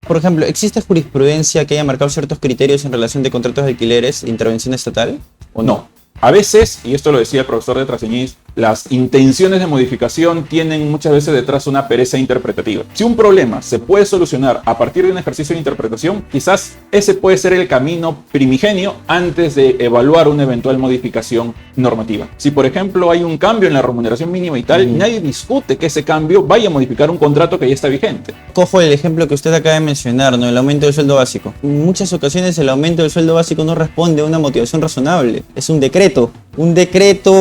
Por ejemplo, ¿existe jurisprudencia que haya marcado ciertos criterios en relación de contratos de alquileres e intervención estatal? ¿O No. A veces, y esto lo decía el profesor de Trasceñiz, las intenciones de modificación tienen muchas veces detrás una pereza interpretativa. Si un problema se puede solucionar a partir de un ejercicio de interpretación, quizás ese puede ser el camino primigenio antes de evaluar una eventual modificación normativa. Si, por ejemplo, hay un cambio en la remuneración mínima y tal, nadie discute que ese cambio vaya a modificar un contrato que ya está vigente. Cojo el ejemplo que usted acaba de mencionar, ¿no? El aumento del sueldo básico. En muchas ocasiones el aumento del sueldo básico no responde a una motivación razonable. Es un decreto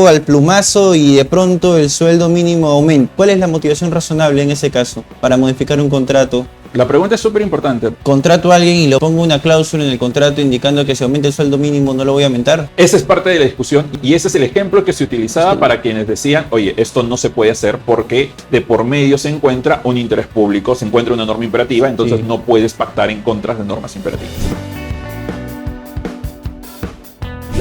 al plumazo y de pronto el sueldo mínimo aumenta. ¿Cuál es la motivación razonable en ese caso para modificar un contrato? La pregunta es súper importante. Contrato a alguien y le pongo una cláusula en el contrato indicando que si aumenta el sueldo mínimo no lo voy a aumentar. Esa es parte de la discusión y ese es el ejemplo que se utilizaba para quienes decían, oye, esto no se puede hacer porque de por medio se encuentra un interés público, se encuentra una norma imperativa, entonces no puedes pactar en contra de normas imperativas.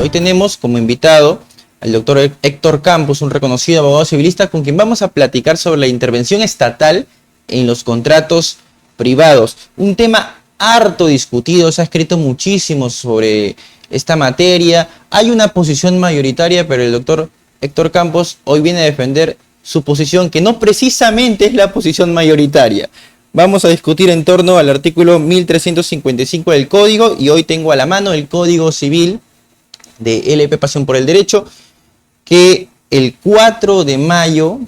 Hoy tenemos como invitado al doctor Héctor Campos, un reconocido abogado civilista con quien vamos a platicar sobre la intervención estatal en los contratos privados. Un tema harto discutido, se ha escrito muchísimo sobre esta materia. Hay una posición mayoritaria, pero el doctor Héctor Campos hoy viene a defender su posición, que no precisamente es la posición mayoritaria. Vamos a discutir en torno al artículo 1355 del Código y hoy tengo a la mano el Código Civil de LP Pasión por el Derecho, que el 4 de mayo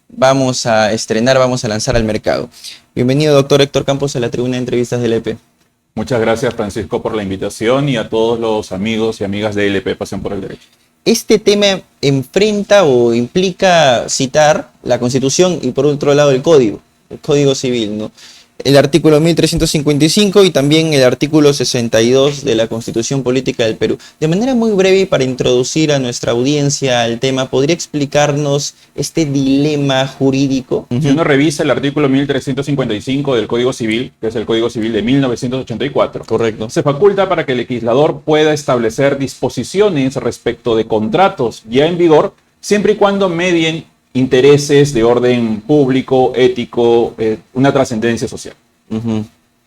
vamos a estrenar, vamos a lanzar al mercado. Bienvenido, doctor Héctor Campos, a la tribuna de entrevistas de LP. Muchas gracias, Francisco, por la invitación y a todos los amigos y amigas de LP Pasión por el Derecho. Este tema enfrenta o implica citar la Constitución y por otro lado el Código Civil, ¿no? El artículo 1355 y también el artículo 62 de la Constitución Política del Perú. De manera muy breve y para introducir a nuestra audiencia al tema, ¿podría explicarnos este dilema jurídico? Si uno revisa el artículo 1355 del Código Civil, que es el Código Civil de 1984, correcto, se faculta para que el legislador pueda establecer disposiciones respecto de contratos ya en vigor, siempre y cuando medien intereses de orden público, ético, una trascendencia social.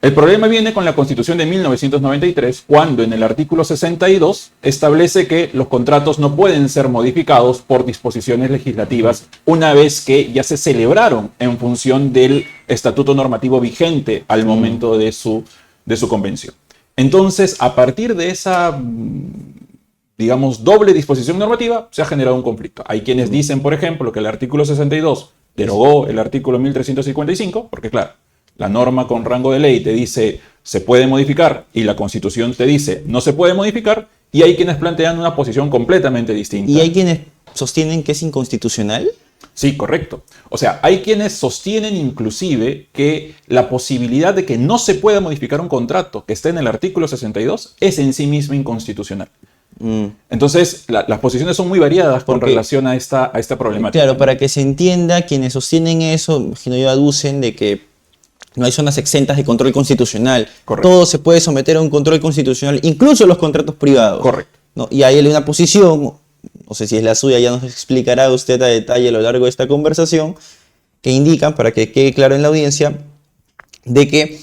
El problema viene con la Constitución de 1993, cuando en el artículo 62 establece que los contratos no pueden ser modificados por disposiciones legislativas una vez que ya se celebraron en función del estatuto normativo vigente al momento de su convención. Entonces, a partir de esa, digamos, doble disposición normativa, se ha generado un conflicto. Hay quienes dicen, por ejemplo, que el artículo 62 derogó el artículo 1355, porque claro, la norma con rango de ley te dice se puede modificar y la Constitución te dice no se puede modificar, y hay quienes plantean una posición completamente distinta. ¿Y hay quienes sostienen que es inconstitucional? Sí, correcto. O sea, hay quienes sostienen inclusive que la posibilidad de que no se pueda modificar un contrato que esté en el artículo 62 es en sí misma inconstitucional. Entonces, las posiciones son muy variadas con relación a esta problemática. Claro, para que se entienda, quienes sostienen eso, imagino yo, aducen de que no hay zonas exentas de control constitucional. Correcto. Todo se puede someter a un control constitucional, incluso los contratos privados. Correcto. ¿No? Y hay una posición, no sé si es la suya, ya nos explicará usted a detalle a lo largo de esta conversación, que indican, para que quede claro en la audiencia, de que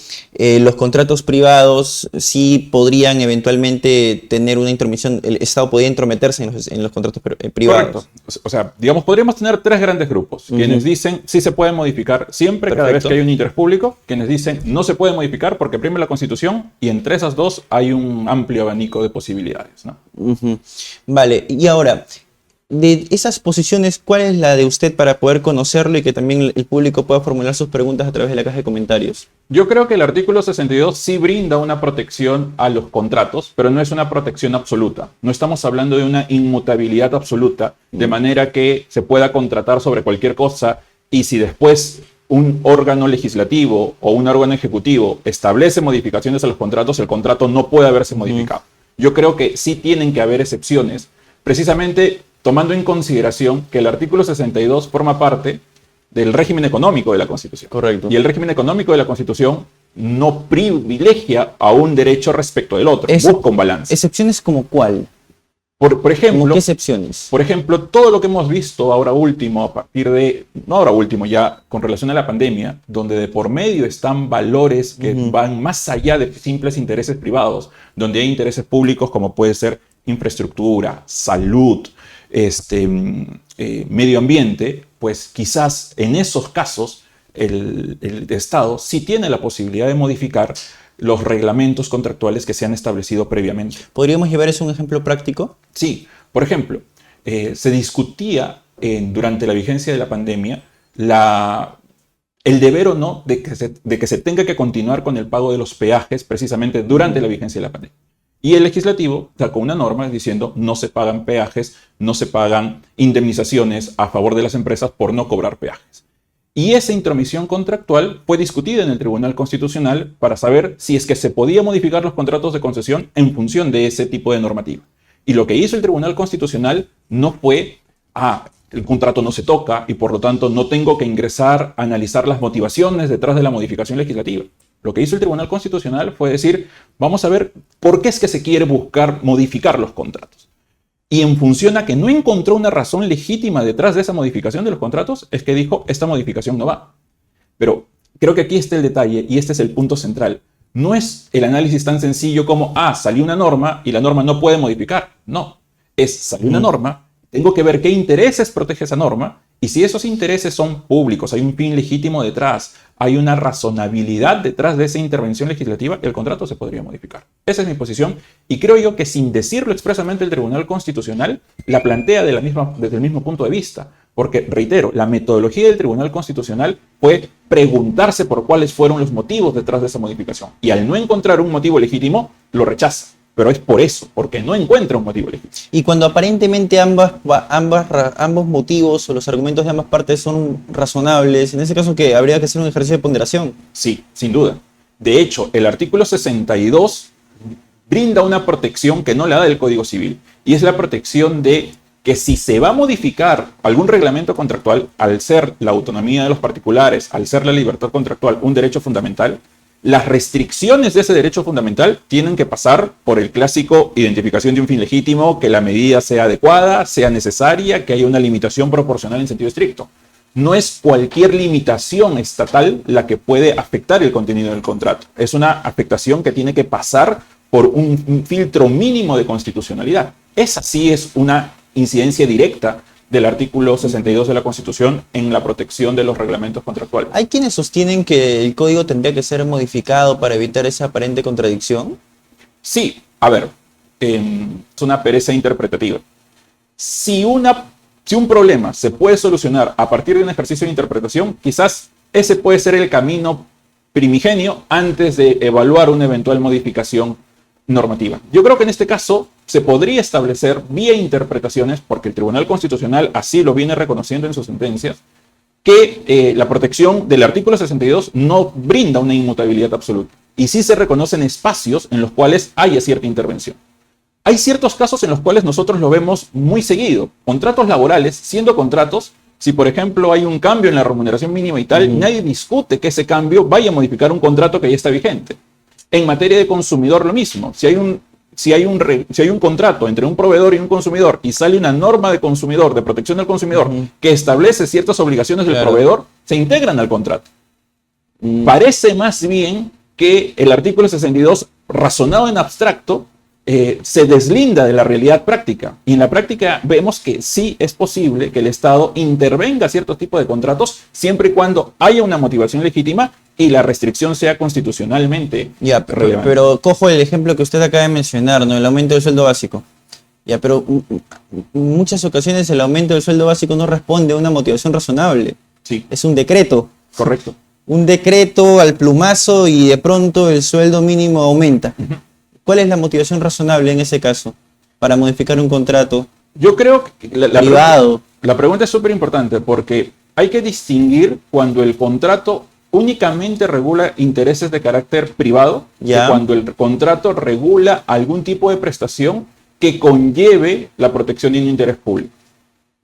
los contratos privados sí podrían eventualmente tener una intromisión, el Estado podría intrometerse en los contratos privados. Correcto. O sea, digamos, podríamos tener tres grandes grupos. Quienes dicen sí se puede modificar siempre, cada vez que hay un interés público. Quienes dicen no se puede modificar porque prime la Constitución. Y entre esas dos hay un amplio abanico de posibilidades, ¿no? Vale, y ahora, de esas posiciones, ¿cuál es la de usted para poder conocerlo y que también el público pueda formular sus preguntas a través de la caja de comentarios? Yo creo que el artículo 62 sí brinda una protección a los contratos, pero no es una protección absoluta. No estamos hablando de una inmutabilidad absoluta, de manera que se pueda contratar sobre cualquier cosa y si después un órgano legislativo o un órgano ejecutivo establece modificaciones a los contratos, el contrato no puede haberse modificado. Yo creo que sí tienen que haber excepciones, precisamente tomando en consideración que el artículo 62 forma parte del régimen económico de la Constitución. Correcto. Y el régimen económico de la Constitución no privilegia a un derecho respecto del otro, busca un balance. ¿Excepciones como cuál? Por ejemplo, ¿Cómo qué excepciones? por ejemplo, todo lo que hemos visto ahora último, a partir de, no ahora último, ya con relación a la pandemia, donde de por medio están valores que van más allá de simples intereses privados, donde hay intereses públicos como puede ser infraestructura, salud, medio ambiente, pues quizás en esos casos el Estado sí tiene la posibilidad de modificar los reglamentos contractuales que se han establecido previamente. ¿Podríamos llevar eso a un ejemplo práctico? Sí, por ejemplo, se discutía durante la vigencia de la pandemia el deber o no de que se tenga que continuar con el pago de los peajes precisamente durante la vigencia de la pandemia. Y el legislativo sacó una norma diciendo no se pagan peajes, no se pagan indemnizaciones a favor de las empresas por no cobrar peajes. Y esa intromisión contractual fue discutida en el Tribunal Constitucional para saber si es que se podía modificar los contratos de concesión en función de ese tipo de normativa. Y lo que hizo el Tribunal Constitucional no fue, el contrato no se toca y por lo tanto no tengo que ingresar a analizar las motivaciones detrás de la modificación legislativa. Lo que hizo el Tribunal Constitucional fue decir, vamos a ver por qué es que se quiere buscar modificar los contratos. Y en función a que no encontró una razón legítima detrás de esa modificación de los contratos, es que dijo, esta modificación no va. Pero creo que aquí está el detalle y este es el punto central. No es el análisis tan sencillo como, salió una norma y la norma no puede modificar. No, salió una norma, tengo que ver qué intereses protege esa norma y si esos intereses son públicos, hay un fin legítimo detrás, hay una razonabilidad detrás de esa intervención legislativa, el contrato se podría modificar. Esa es mi posición y creo yo que sin decirlo expresamente el Tribunal Constitucional la plantea desde el mismo punto de vista. Porque, reitero, la metodología del Tribunal Constitucional fue preguntarse por cuáles fueron los motivos detrás de esa modificación. Y al no encontrar un motivo legítimo, lo rechaza. Pero es por eso, porque no encuentra un motivo legítimo. Y cuando aparentemente ambos motivos o los argumentos de ambas partes son razonables, en ese caso, ¿qué? ¿Habría que hacer un ejercicio de ponderación? Sí, sin duda. De hecho, el artículo 62 brinda una protección que no la da el Código Civil. Y es la protección de que si se va a modificar algún reglamento contractual, al ser la autonomía de los particulares, al ser la libertad contractual un derecho fundamental, las restricciones de ese derecho fundamental tienen que pasar por el clásico identificación de un fin legítimo, que la medida sea adecuada, sea necesaria, que haya una limitación proporcional en sentido estricto. No es cualquier limitación estatal la que puede afectar el contenido del contrato. Es una afectación que tiene que pasar por un filtro mínimo de constitucionalidad. Esa sí es una incidencia directa del artículo 62 de la Constitución en la protección de los reglamentos contractuales. ¿Hay quienes sostienen que el código tendría que ser modificado para evitar esa aparente contradicción? Sí, a ver, es una pereza interpretativa. Si un problema se puede solucionar a partir de un ejercicio de interpretación, quizás ese puede ser el camino primigenio antes de evaluar una eventual modificación normativa. Yo creo que en este caso se podría establecer vía interpretaciones, porque el Tribunal Constitucional así lo viene reconociendo en sus sentencias, que la protección del artículo 62 no brinda una inmutabilidad absoluta. Y sí se reconocen espacios en los cuales haya cierta intervención. Hay ciertos casos en los cuales nosotros lo vemos muy seguido. Contratos laborales, siendo contratos, si por ejemplo hay un cambio en la remuneración mínima y tal, nadie discute que ese cambio vaya a modificar un contrato que ya está vigente. En materia de consumidor lo mismo. Si hay un contrato entre un proveedor y un consumidor y sale una norma de consumidor, de protección del consumidor, que establece ciertas obligaciones del proveedor, se integran al contrato. Parece más bien que el artículo 62, razonado en abstracto, se deslinda de la realidad práctica. Y en la práctica vemos que sí es posible que el Estado intervenga ciertos tipos de contratos siempre y cuando haya una motivación legítima y la restricción sea constitucionalmente relevante. Pero cojo el ejemplo que usted acaba de mencionar, ¿no? El aumento del sueldo básico. Pero en muchas ocasiones el aumento del sueldo básico no responde a una motivación razonable. Sí. Es un decreto. Correcto. Un decreto al plumazo y de pronto el sueldo mínimo aumenta. ¿Cuál es la motivación razonable en ese caso para modificar un contrato? Yo creo que privado? La pregunta es súper importante porque hay que distinguir cuando el contrato únicamente regula intereses de carácter privado y cuando el contrato regula algún tipo de prestación que conlleve la protección de un interés público.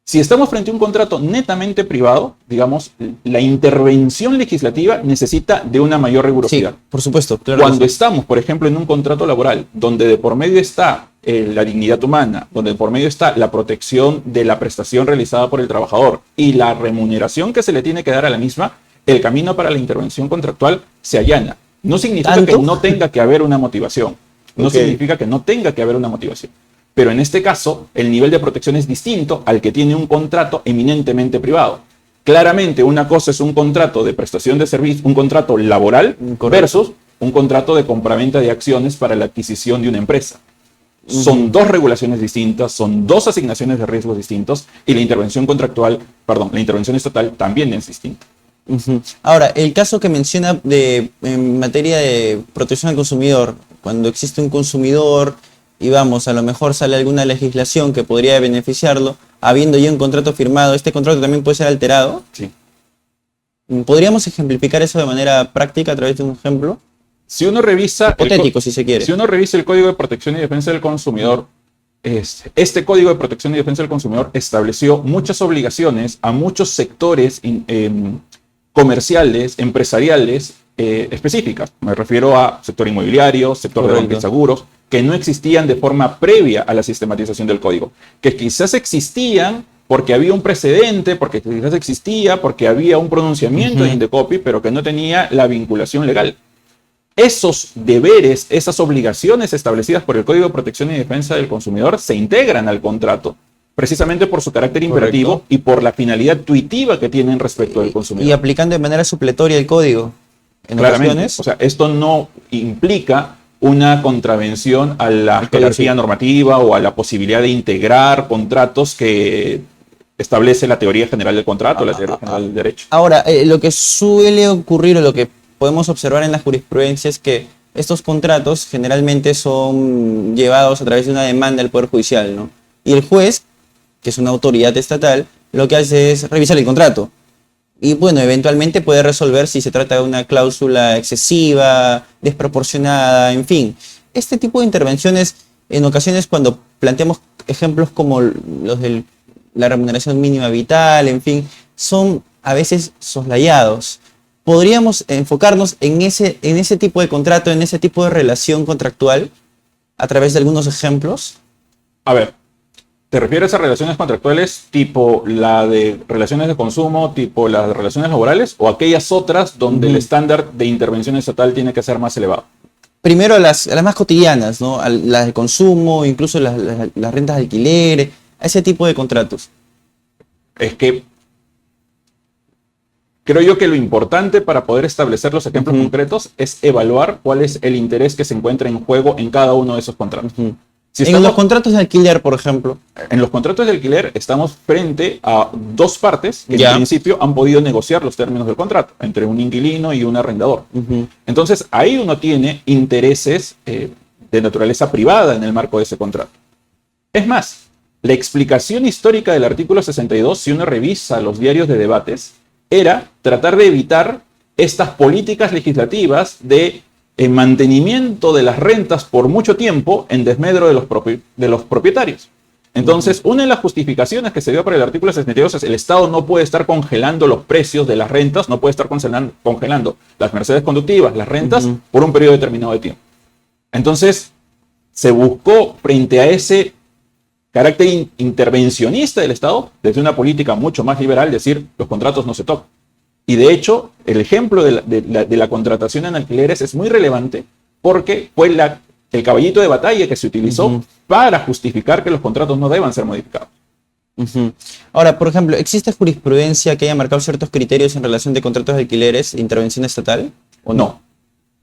Si estamos frente a un contrato netamente privado, digamos, la intervención legislativa necesita de una mayor rigurosidad. Sí, por supuesto. Claro. Cuando estamos, por ejemplo, en un contrato laboral donde de por medio está la dignidad humana, donde de por medio está la protección de la prestación realizada por el trabajador y la remuneración que se le tiene que dar a la misma, el camino para la intervención contractual se allana. No significa que no tenga que haber una motivación. No significa que no tenga que haber una motivación. Pero en este caso, el nivel de protección es distinto al que tiene un contrato eminentemente privado. Claramente, una cosa es un contrato de prestación de servicio, un contrato laboral, versus un contrato de compraventa de acciones para la adquisición de una empresa. Son dos regulaciones distintas, son dos asignaciones de riesgos distintos y la intervención contractual, perdón, la intervención estatal también es distinta. Ahora, el caso que menciona en materia de protección al consumidor, cuando existe un consumidor y vamos, a lo mejor sale alguna legislación que podría beneficiarlo, habiendo ya un contrato firmado, ¿este contrato también puede ser alterado? Sí. ¿Podríamos ejemplificar eso de manera práctica a través de un ejemplo? Si uno revisa... Hipotético, si se quiere. Si uno revisa el Código de Protección y Defensa del Consumidor, este Código de Protección y Defensa del Consumidor estableció muchas obligaciones a muchos sectores comerciales, empresariales, específicas. Me refiero a sector inmobiliario, sector de banca y seguros, que no existían de forma previa a la sistematización del código, que quizás existían porque había un precedente, porque quizás existía, porque había un pronunciamiento de Indecopi, pero que no tenía la vinculación legal. Esos deberes, esas obligaciones establecidas por el Código de Protección y Defensa del Consumidor se integran al contrato, precisamente por su carácter imperativo y por la finalidad tuitiva que tienen respecto al consumidor. Y aplicando de manera supletoria el código. En ocasiones. O sea, esto no implica una contravención a la jerarquía normativa o a la posibilidad de integrar contratos que establece la teoría general del contrato, la teoría general del derecho. Ahora, lo que suele ocurrir o lo que podemos observar en la jurisprudencia es que estos contratos generalmente son llevados a través de una demanda del Poder Judicial, ¿no? Y el juez, que es una autoridad estatal, lo que hace es revisar el contrato. Y bueno, eventualmente puede resolver si se trata de una cláusula excesiva, desproporcionada, en fin. Este tipo de intervenciones, en ocasiones cuando planteamos ejemplos como los de la remuneración mínima vital, en fin, son a veces soslayados. ¿Podríamos enfocarnos en ese tipo de contrato, en ese tipo de relación contractual, a través de algunos ejemplos? A ver. ¿Te refieres a relaciones contractuales tipo la de relaciones de consumo, tipo las de relaciones laborales, o aquellas otras donde el estándar de intervención estatal tiene que ser más elevado? Primero las más cotidianas, ¿no? Las de consumo, incluso las rentas de alquiler, ese tipo de contratos. Es que creo yo que lo importante para poder establecer los ejemplos concretos es evaluar cuál es el interés que se encuentra en juego en cada uno de esos contratos. En los contratos de alquiler, por ejemplo. En los contratos de alquiler estamos frente a dos partes que en principio han podido negociar los términos del contrato, entre un inquilino y un arrendador. Entonces, ahí uno tiene intereses de naturaleza privada en el marco de ese contrato. Es más, la explicación histórica del artículo 62, si uno revisa los diarios de debates, era tratar de evitar estas políticas legislativas de mantenimiento de las rentas por mucho tiempo en desmedro de los propietarios. Entonces, una de las justificaciones que se dio para el artículo 62 es el Estado no puede estar congelando los precios de las rentas, no puede estar congelando las mercedes conductivas, las rentas, por un periodo determinado de tiempo. Entonces, se buscó frente a ese carácter intervencionista del Estado, desde una política mucho más liberal, decir, los contratos no se tocan. Y de hecho, el ejemplo de la contratación en alquileres es muy relevante porque fue el caballito de batalla que se utilizó para justificar que los contratos no deban ser modificados. Ahora, por ejemplo, ¿existe jurisprudencia que haya marcado ciertos criterios en relación de contratos de alquileres e intervención estatal? ¿O no?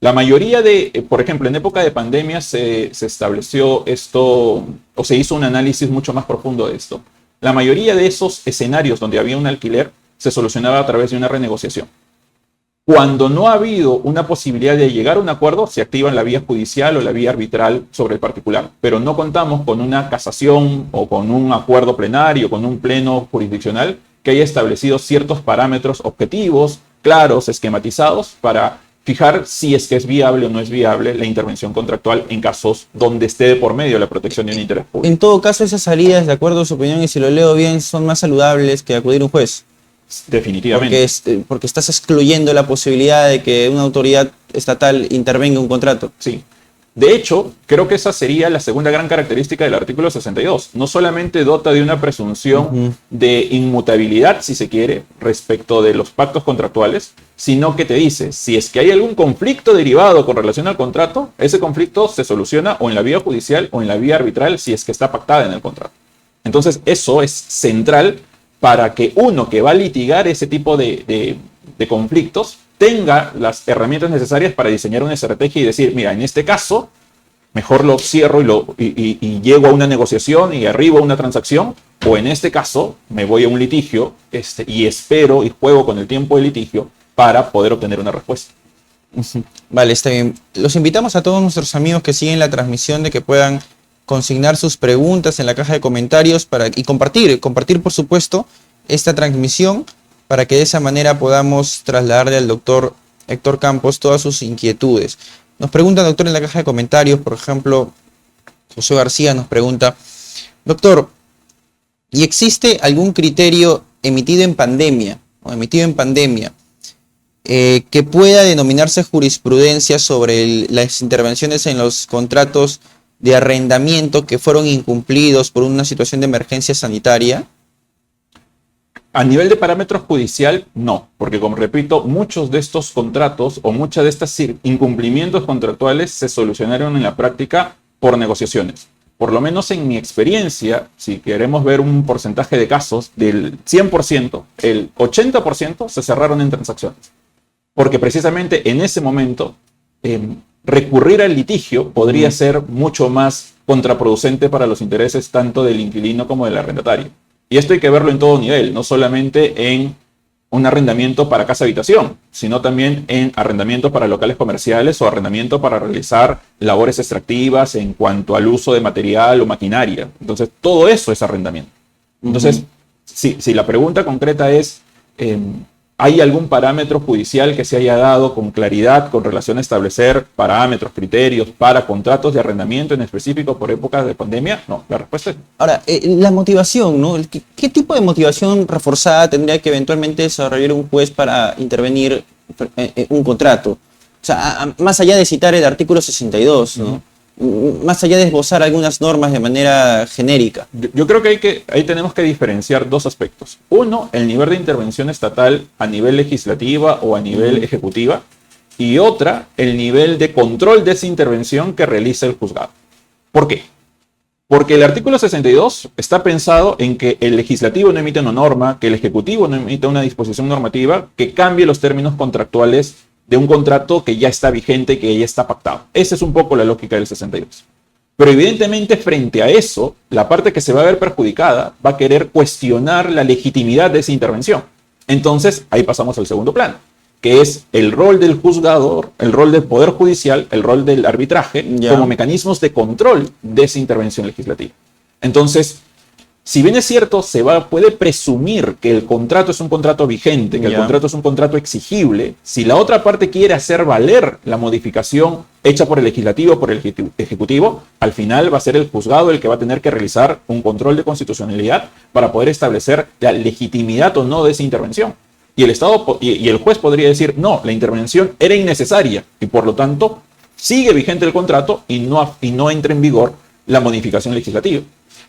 La mayoría por ejemplo, en época de pandemia se estableció esto, o se hizo un análisis mucho más profundo de esto. La mayoría de esos escenarios donde había un alquiler se solucionaba a través de una renegociación. Cuando no ha habido una posibilidad de llegar a un acuerdo, se activa la vía judicial o la vía arbitral sobre el particular, pero no contamos con una casación o con un acuerdo plenario, con un pleno jurisdiccional que haya establecido ciertos parámetros objetivos, claros, esquematizados, para fijar si es que es viable o no es viable la intervención contractual en casos donde esté de por medio la protección de un interés público. En todo caso, esas salidas, de acuerdo a su opinión, y si lo leo bien, son más saludables que acudir a un juez. Definitivamente. Porque estás excluyendo la posibilidad de que una autoridad estatal intervenga en un contrato. Sí. De hecho, creo que esa sería la segunda gran característica del artículo 62. No solamente dota de una presunción de inmutabilidad, si se quiere, respecto de los pactos contractuales, sino que te dice, si es que hay algún conflicto derivado con relación al contrato, ese conflicto se soluciona o en la vía judicial o en la vía arbitral si es que está pactada en el contrato. Entonces, eso es central para que uno que va a litigar ese tipo de conflictos tenga las herramientas necesarias para diseñar una estrategia y decir, mira, en este caso, mejor lo cierro y llego a una negociación y arribo a una transacción, o en este caso, me voy a un litigio y espero y juego con el tiempo de litigio para poder obtener una respuesta. Vale, está bien. Los invitamos a todos nuestros amigos que siguen la transmisión de que puedan consignar sus preguntas en la caja de comentarios y compartir, por supuesto, esta transmisión, para que de esa manera podamos trasladarle al doctor Héctor Campos todas sus inquietudes. Nos pregunta, doctor, en la caja de comentarios, por ejemplo, José García nos pregunta, doctor, ¿y existe algún criterio emitido en pandemia que pueda denominarse jurisprudencia sobre las intervenciones en los contratos de arrendamiento que fueron incumplidos por una situación de emergencia sanitaria? A nivel de parámetro judicial, no, porque como repito, muchos de estos contratos o muchas de estos incumplimientos contractuales se solucionaron en la práctica por negociaciones. Por lo menos en mi experiencia, si queremos ver un porcentaje de casos, del 100%, el 80% se cerraron en transacciones. Porque precisamente en ese momento, recurrir al litigio podría ser mucho más contraproducente para los intereses tanto del inquilino como del arrendatario. Y esto hay que verlo en todo nivel, no solamente en un arrendamiento para casa-habitación, sino también en arrendamiento para locales comerciales o arrendamiento para realizar labores extractivas en cuanto al uso de material o maquinaria. Entonces, todo eso es arrendamiento. Entonces, si la pregunta concreta es, ¿hay algún parámetro judicial que se haya dado con claridad con relación a establecer parámetros, criterios para contratos de arrendamiento en específico por épocas de pandemia? No, la respuesta es no. Ahora, la motivación, ¿no? ¿Qué tipo de motivación reforzada tendría que eventualmente desarrollar un juez para intervenir en un contrato? O sea, más allá de citar el artículo 62, ¿no? Más allá de esbozar algunas normas de manera genérica. Yo creo que ahí tenemos que diferenciar dos aspectos. Uno, el nivel de intervención estatal a nivel legislativa o a nivel ejecutiva. Y otra, el nivel de control de esa intervención que realiza el juzgado. ¿Por qué? Porque el artículo 62 está pensado en que el legislativo no emite una norma, que el ejecutivo no emita una disposición normativa que cambie los términos contractuales de un contrato que ya está vigente, que ya está pactado. Esa es un poco la lógica del 62. Pero evidentemente frente a eso, la parte que se va a ver perjudicada va a querer cuestionar la legitimidad de esa intervención. Entonces, ahí pasamos al segundo plano, que es el rol del juzgador, el rol del Poder Judicial, el rol del arbitraje, como mecanismos de control de esa intervención legislativa. Entonces, si bien es cierto, puede presumir que el contrato es un contrato vigente, que el contrato es un contrato exigible, si la otra parte quiere hacer valer la modificación hecha por el legislativo o por el ejecutivo, al final va a ser el juzgado el que va a tener que realizar un control de constitucionalidad para poder establecer la legitimidad o no de esa intervención. Y el Estado y el juez podría decir, no, la intervención era innecesaria y por lo tanto sigue vigente el contrato y no entra en vigor la modificación legislativa.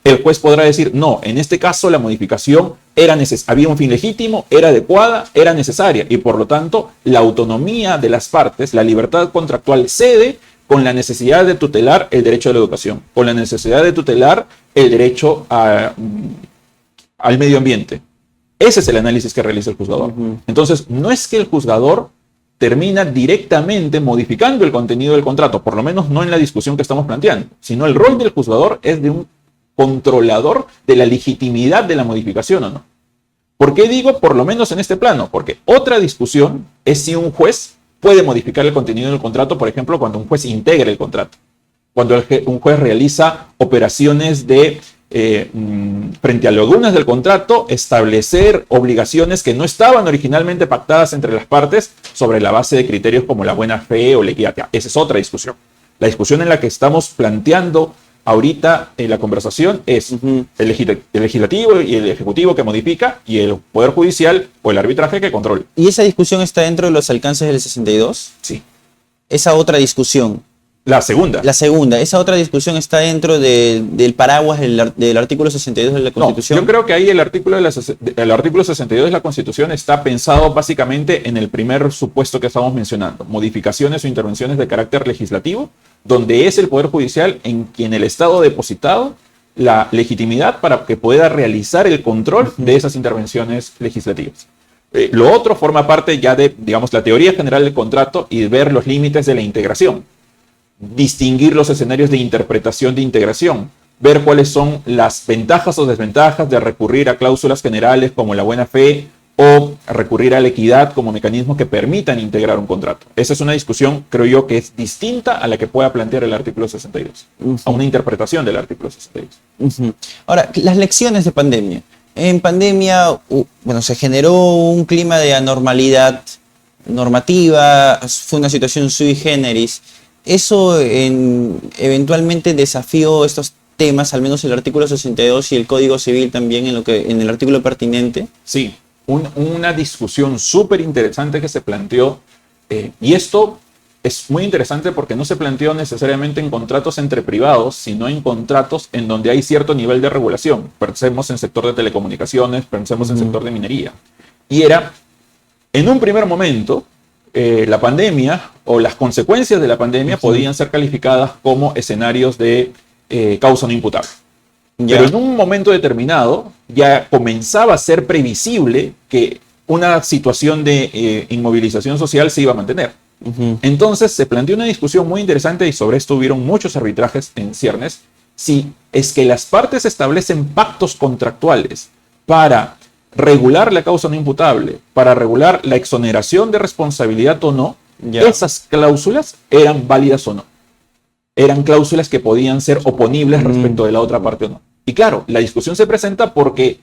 El juez podrá decir, no, en este caso la modificación había un fin legítimo, era adecuada, era necesaria y por lo tanto la autonomía de las partes, la libertad contractual cede con la necesidad de tutelar el derecho a la educación, con la necesidad de tutelar el derecho al medio ambiente. Ese es el análisis que realiza el juzgador. Entonces, no es que el juzgador termina directamente modificando el contenido del contrato, por lo menos no en la discusión que estamos planteando, sino el rol del juzgador es de un controlador de la legitimidad de la modificación o no. ¿Por qué digo por lo menos en este plano? Porque otra discusión es si un juez puede modificar el contenido del contrato, por ejemplo, cuando un juez integra el contrato, cuando un juez realiza operaciones de frente a lagunas del contrato, establecer obligaciones que no estaban originalmente pactadas entre las partes sobre la base de criterios como la buena fe o la equidad. Esa es otra discusión. La discusión en la que estamos planteando ahorita en la conversación es el legislativo y el ejecutivo que modifica y el poder judicial o el arbitraje que controla. ¿Y esa discusión está dentro de los alcances del 62? Sí. Esa otra discusión. La segunda. La segunda. ¿Esa otra discusión está dentro del paraguas del artículo 62 de la Constitución? No, yo creo que ahí el artículo 62 de la Constitución está pensado básicamente en el primer supuesto que estamos mencionando, modificaciones o intervenciones de carácter legislativo, donde es el Poder Judicial en quien el Estado ha depositado la legitimidad para que pueda realizar el control de esas intervenciones legislativas. Lo otro forma parte ya de, digamos, la teoría general del contrato y ver los límites de la integración. Distinguir los escenarios de interpretación de integración, ver cuáles son las ventajas o desventajas de recurrir a cláusulas generales como la buena fe o recurrir a la equidad como mecanismos que permitan integrar un contrato. Esa es una discusión, creo yo, que es distinta a la que pueda plantear el artículo 62, a una interpretación del artículo 62. Ahora, las lecciones de pandemia. En pandemia, se generó un clima de anormalidad normativa, fue una situación sui generis. Eso eventualmente desafió estos temas, al menos el artículo 62 y el Código Civil también en el artículo pertinente. Sí, una discusión súper interesante que se planteó, y esto es muy interesante porque no se planteó necesariamente en contratos entre privados, sino en contratos en donde hay cierto nivel de regulación. Pensemos en sector de telecomunicaciones, pensemos en sector de minería. Y era, en un primer momento, la pandemia o las consecuencias de la pandemia podían ser calificadas como escenarios de causa no imputable. Ya. Pero en un momento determinado ya comenzaba a ser previsible que una situación de inmovilización social se iba a mantener. Entonces se planteó una discusión muy interesante y sobre esto hubieron muchos arbitrajes en ciernes. Si es que las partes establecen pactos contractuales para regular la causa no imputable, para regular la exoneración de responsabilidad o no, esas cláusulas eran válidas o no. Eran cláusulas que podían ser oponibles respecto de la otra parte o no. Y claro, la discusión se presenta porque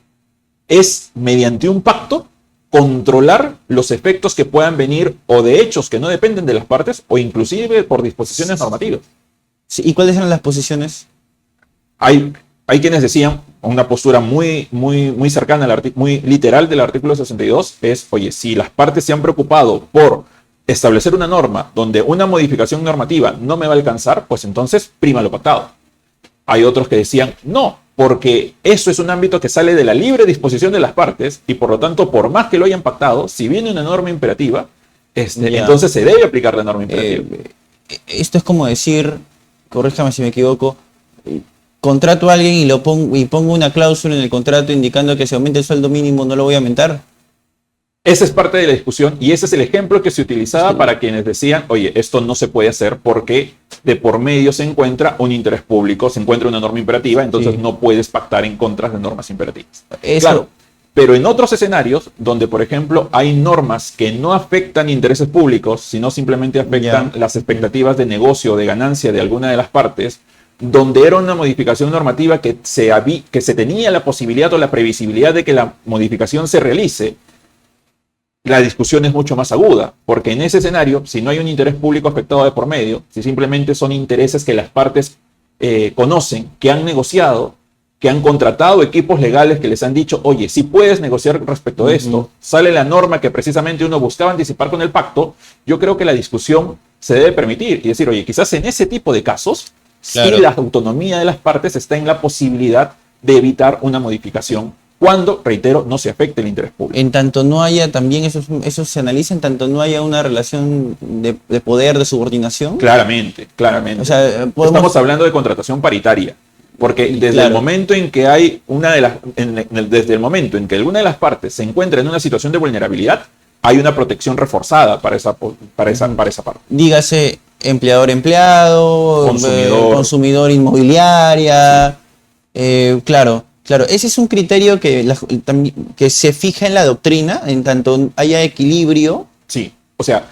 es mediante un pacto controlar los efectos que puedan venir o de hechos que no dependen de las partes o inclusive por disposiciones normativas. Sí, ¿y cuáles eran las posiciones? Hay quienes decían, una postura muy cercana, muy literal del artículo 62, es, oye, si las partes se han preocupado por establecer una norma donde una modificación normativa no me va a alcanzar, pues entonces prima lo pactado. Hay otros que decían, no, porque eso es un ámbito que sale de la libre disposición de las partes y por lo tanto, por más que lo hayan pactado, si viene una norma imperativa, entonces se debe aplicar la norma imperativa. Esto es como decir, corríjame si me equivoco, contrato a alguien y pongo una cláusula en el contrato indicando que si aumenta el sueldo mínimo no lo voy a aumentar. Esa es parte de la discusión y ese es el ejemplo que se utilizaba para quienes decían, oye, esto no se puede hacer porque de por medio se encuentra un interés público, se encuentra una norma imperativa, entonces no puedes pactar en contra de normas imperativas. Claro, pero en otros escenarios donde, por ejemplo, hay normas que no afectan intereses públicos, sino simplemente afectan las expectativas de negocio, de ganancia de alguna de las partes, donde era una modificación normativa que se tenía la posibilidad o la previsibilidad de que la modificación se realice, la discusión es mucho más aguda, porque en ese escenario, si no hay un interés público afectado de por medio, si simplemente son intereses que las partes conocen, que han negociado, que han contratado equipos legales que les han dicho, oye, si puedes negociar respecto de esto, sale la norma que precisamente uno buscaba anticipar con el pacto, yo creo que la discusión se debe permitir y decir, oye, quizás en ese tipo de casos, claro, sí la autonomía de las partes está en la posibilidad de evitar una modificación cuando, reitero, no se afecte el interés público. En tanto no haya también, eso se analiza en tanto no haya una relación de poder, de subordinación. Claramente. O sea, estamos hablando de contratación paritaria, porque desde el momento en que hay desde el momento en que alguna de las partes se encuentra en una situación de vulnerabilidad, hay una protección reforzada para esa parte. Dígase empleador-empleado, consumidor inmobiliaria, claro. Claro, ese es un criterio que se fija en la doctrina, en tanto haya equilibrio. Sí, o sea,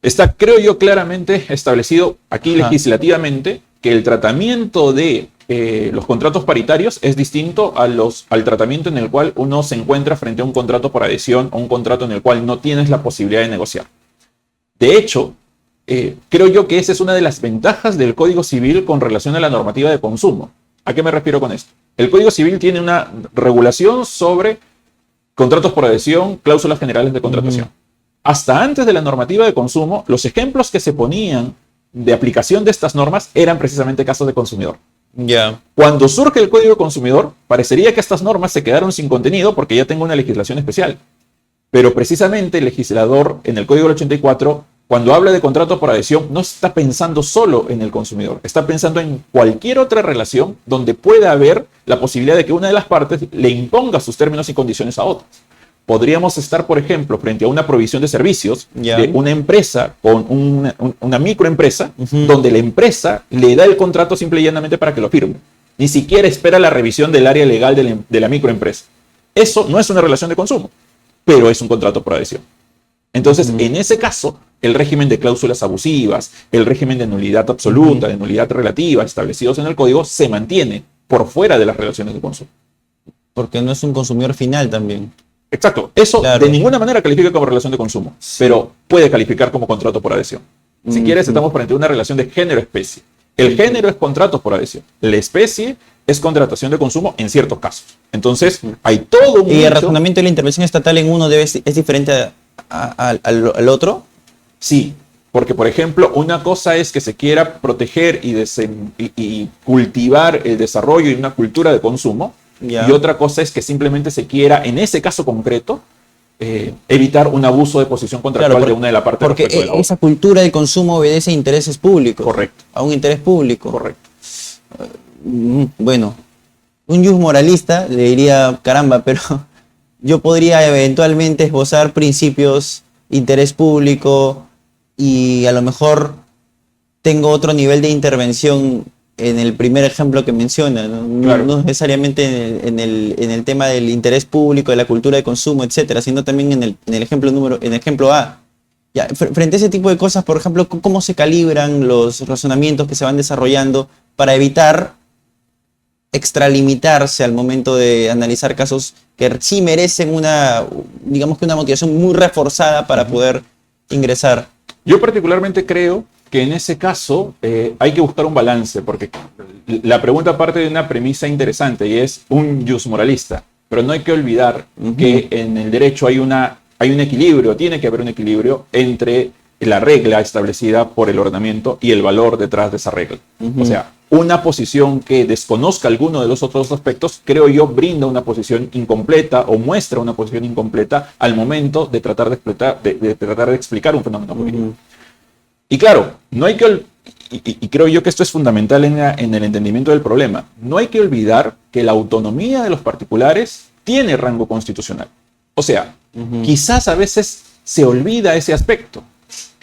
está, creo yo, claramente establecido aquí legislativamente que el tratamiento de los contratos paritarios es distinto al tratamiento en el cual uno se encuentra frente a un contrato por adhesión o un contrato en el cual no tienes la posibilidad de negociar. De hecho, creo yo que esa es una de las ventajas del Código Civil con relación a la normativa de consumo. ¿A qué me refiero con esto? El Código Civil tiene una regulación sobre contratos por adhesión, cláusulas generales de contratación. Hasta antes de la normativa de consumo, los ejemplos que se ponían de aplicación de estas normas eran precisamente casos de consumidor. Cuando surge el Código Consumidor, parecería que estas normas se quedaron sin contenido porque ya tengo una legislación especial. Pero precisamente el legislador en el Código del 84, cuando habla de contrato por adhesión, no está pensando solo en el consumidor, está pensando en cualquier otra relación donde pueda haber la posibilidad de que una de las partes le imponga sus términos y condiciones a otras. Podríamos estar, por ejemplo, frente a una provisión de servicios de una empresa con una microempresa, donde la empresa le da el contrato simple y llanamente para que lo firme. Ni siquiera espera la revisión del área legal de la microempresa. Eso no es una relación de consumo, pero es un contrato por adhesión. Entonces, en ese caso, el régimen de cláusulas abusivas, el régimen de nulidad absoluta, de nulidad relativa, establecidos en el código, se mantiene por fuera de las relaciones de consumo. Porque no es un consumidor final también. Exacto. Eso de ninguna manera califica como relación de consumo, pero puede calificar como contrato por adhesión. Si quieres, estamos frente a una relación de género-especie. El género es contrato por adhesión. La especie es contratación de consumo en ciertos casos. Entonces, hay todo un... ¿Y el razonamiento de la intervención estatal en uno es diferente al otro? Sí, porque, por ejemplo, una cosa es que se quiera proteger y cultivar el desarrollo y una cultura de consumo, y otra cosa es que simplemente se quiera, en ese caso concreto, evitar un abuso de posición contractual de una de las partes. Porque esa cultura del consumo obedece a intereses públicos. Correcto. A un interés público. Correcto. Bueno, un jus moralista le diría, caramba, pero yo podría eventualmente esbozar principios, interés público, y a lo mejor tengo otro nivel de intervención en el primer ejemplo que menciona, ¿no? Claro. No necesariamente en el tema del interés público, de la cultura de consumo, etcétera, sino también en el ejemplo A. Ya, frente a ese tipo de cosas, por ejemplo, ¿cómo se calibran los razonamientos que se van desarrollando para evitar extralimitarse al momento de analizar casos que sí merecen una motivación muy reforzada para poder ingresar? Yo particularmente creo que en ese caso hay que buscar un balance, porque la pregunta parte de una premisa interesante y es un jus moralista, pero no hay que olvidar que en el derecho hay un equilibrio, tiene que haber un equilibrio entre la regla establecida por el ordenamiento y el valor detrás de esa regla. O sea, una posición que desconozca alguno de los otros aspectos, creo yo, brinda una posición incompleta o muestra una posición incompleta al momento de tratar de explicar un fenómeno jurídico. Y claro, no hay que y creo yo que esto es fundamental en el entendimiento del problema. No hay que olvidar que la autonomía de los particulares tiene rango constitucional. O sea, quizás a veces se olvida ese aspecto.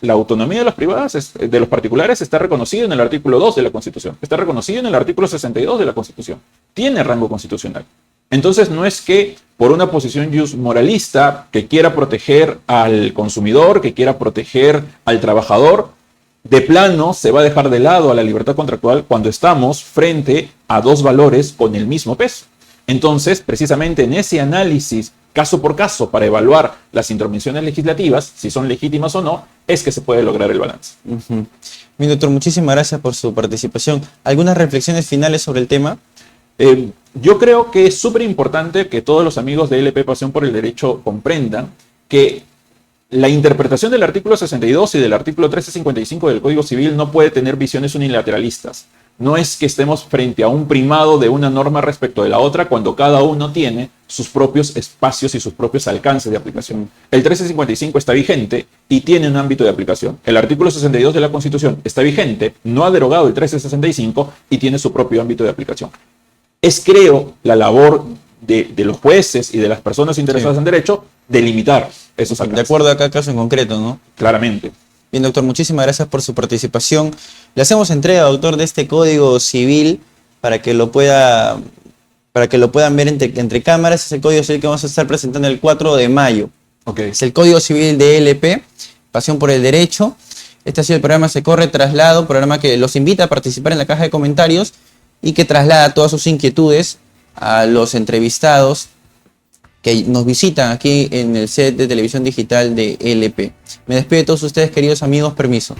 La autonomía de los particulares está reconocida en el artículo 2 de la Constitución, está reconocida en el artículo 62 de la Constitución. Tiene rango constitucional. Entonces no es que por una posición jus moralista que quiera proteger al consumidor, que quiera proteger al trabajador, de plano se va a dejar de lado a la libertad contractual cuando estamos frente a dos valores con el mismo peso. Entonces, precisamente en ese análisis caso por caso para evaluar las intervenciones legislativas, si son legítimas o no, es que se puede lograr el balance. Mi doctor, muchísimas gracias por su participación. ¿Algunas reflexiones finales sobre el tema? Yo creo que es súper importante que todos los amigos de LP Pasión por el Derecho comprendan que la interpretación del artículo 62 y del artículo 1355 del Código Civil no puede tener visiones unilateralistas. No es que estemos frente a un primado de una norma respecto de la otra cuando cada uno tiene sus propios espacios y sus propios alcances de aplicación. El 1355 está vigente y tiene un ámbito de aplicación. El artículo 62 de la Constitución está vigente, no ha derogado el 1365 y tiene su propio ámbito de aplicación. Es, creo, la labor de los jueces y de las personas interesadas en derecho delimitar esos alcances. De acuerdo a cada caso en concreto, ¿no? Claramente. Bien, doctor, muchísimas gracias por su participación. Le hacemos entrega, doctor, de este Código Civil para que lo puedan ver entre cámaras. Es el Código Civil que vamos a estar presentando el 4 de mayo. Okay. Es el Código Civil de LP, Pasión por el Derecho. Este ha sido el programa Se Corre Traslado, programa que los invita a participar en la caja de comentarios y que traslada todas sus inquietudes a los entrevistados que nos visitan aquí en el set de televisión digital de LP. Me despido de todos ustedes, queridos amigos, permiso.